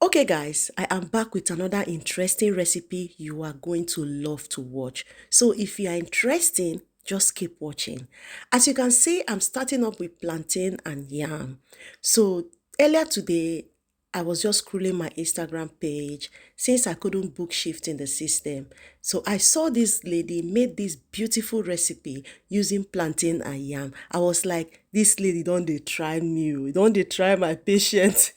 Okay guys, I am back with another interesting recipe you are going to love to watch. So if you are interested, just keep watching. As you can see, I'm starting up with plantain and yam. So earlier today, I was just scrolling my Instagram page since I couldn't book shift in the system. So I saw this lady made this beautiful recipe using plantain and yam. I was like, this lady don't they try me, don't they try my patience.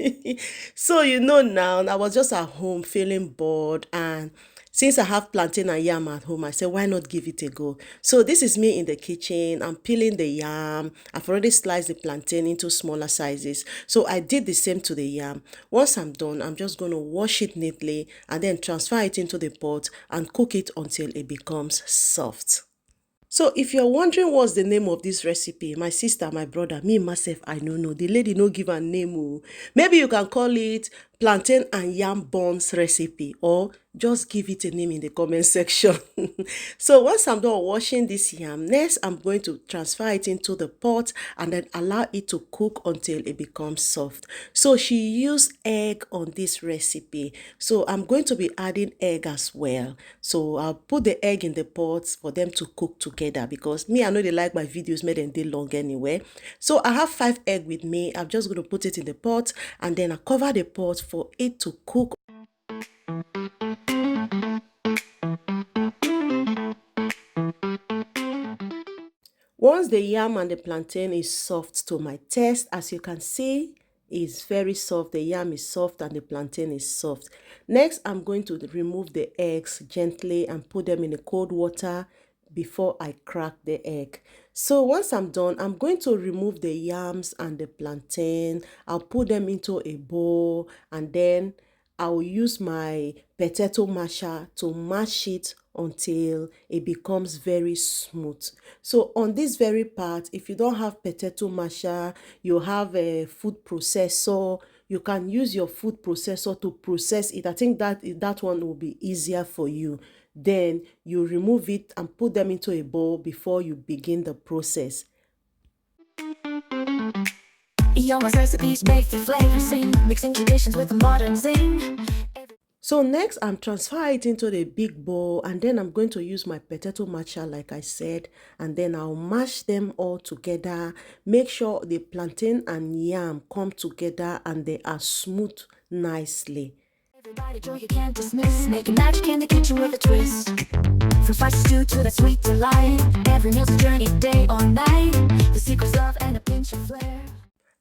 So now I was just at home feeling bored, and since I have plantain and yam at home, I said, why not give it a go? So this is me in the kitchen. I'm peeling the yam. I've already sliced the plantain into smaller sizes. So I did the same to the yam. Once I'm done, I'm just going to wash it neatly and then transfer it into the pot and cook it until it becomes soft. So if you're wondering what's the name of this recipe, my sister, my brother, me myself, I don't know. The lady no give a name. Oh. Maybe you can call it plantain and yam buns recipe, or just give it a name in the comment section. So once I'm done washing this yam, next I'm going to transfer it into the pot and then allow it to cook until it becomes soft. So she used egg on this recipe. So I'm going to be adding egg as well. So I'll put the egg in the pot for them to cook together, because me, I know they like my videos made them day long anyway. So I have 5 eggs with me. I'm just going to put it in the pot and then I cover the pot for it to cook. Once the yam and the plantain is soft to my taste, as you can see, is very soft. The yam is soft and the plantain is soft. Next, I'm going to remove the eggs gently and put them in the cold water before I crack the egg. So once I'm done, I'm going to remove the yams and the plantain. I'll put them into a bowl and then I'll use my potato masher to mash it until it becomes very smooth. So on this very part, if you don't have potato masher, you have a food processor, you can use your food processor to process it. I think that one will be easier for you. Then you remove it and put them into a bowl before you begin the process. Yoma's recipes make the flavor sing, mixing traditions with a modern zing. So next, I'm transferring it into the big bowl and then I'm going to use my potato masher like I said, and then I'll mash them all together. Make sure the plantain and yam come together and they are smooth nicely. Everybody joy you can't dismiss, making magic in the kitchen with a twist. From spicy stew to that sweet delight, every meal's a journey, day or night. The secret's love and a pinch of flair.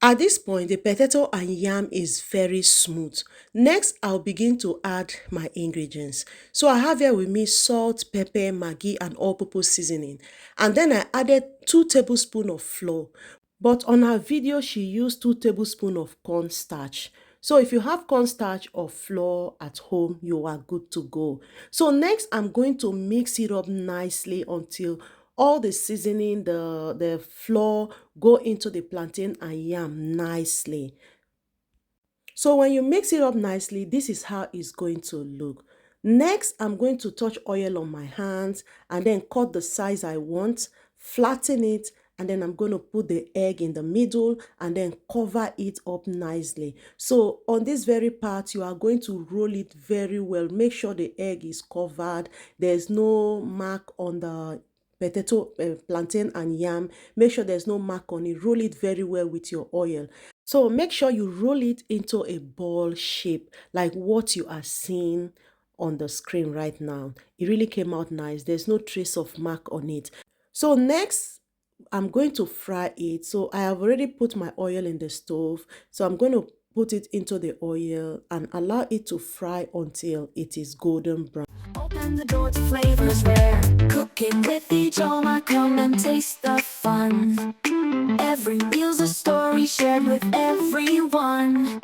At this point, the potato and yam is very smooth. Next, I'll begin to add my ingredients. So I have here with me salt, pepper, Maggi, and all-purpose seasoning. And then I added 2 tablespoons of flour. But on her video, she used 2 tablespoons of cornstarch. So if you have cornstarch or flour at home, you are good to go. So next, I'm going to mix it up nicely until all the seasoning, the flour go into the plantain and yam nicely. So when you mix it up nicely, this is how it's going to look. Next, I'm going to touch oil on my hands and then cut the size I want, flatten it, and then I'm going to put the egg in the middle and then cover it up nicely. So on this very part, you are going to roll it very well. Make sure the egg is covered. There's no mark on the potato, plantain and yam. Make sure there's no mark on it. Roll it very well with your oil. So make sure you roll it into a ball shape like what you are seeing on the screen right now. It really came out nice. There's no trace of mark on it. So next, I'm going to fry it. So I have already put my oil in the stove. So I'm going to put it into the oil and allow it to fry until it is golden brown. Open the door to flavors rare. Cooking with each Oma, come and taste the fun. Every meal's a story shared with everyone.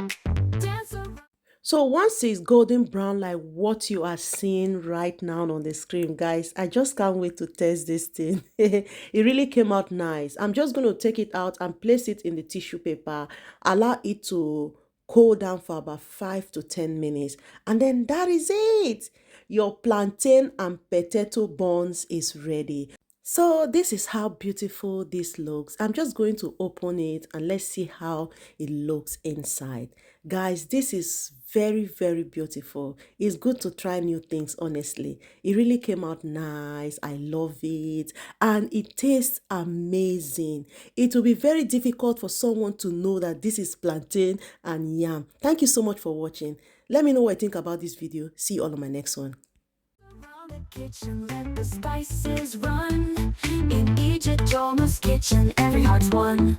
So once it's golden brown like what you are seeing right now on the screen, guys, I just can't wait to taste this thing. It really came out nice. I'm just going to take it out and place it in the tissue paper, allow it to cool down for about 5 to 10 minutes, and then that is it. Your plantain and potato buns is ready. So this is how beautiful this looks. I'm just going to open it and let's see how it looks inside. Guys, this is very, very beautiful. It's good to try new things, honestly. It really came out nice. I love it. And it tastes amazing. It will be very difficult for someone to know that this is plantain and yam. Thank you so much for watching. Let me know what you think about this video. See you all on my next one. Around the kitchen, let the spices run. In Egypt, Joma's kitchen, every heart's one.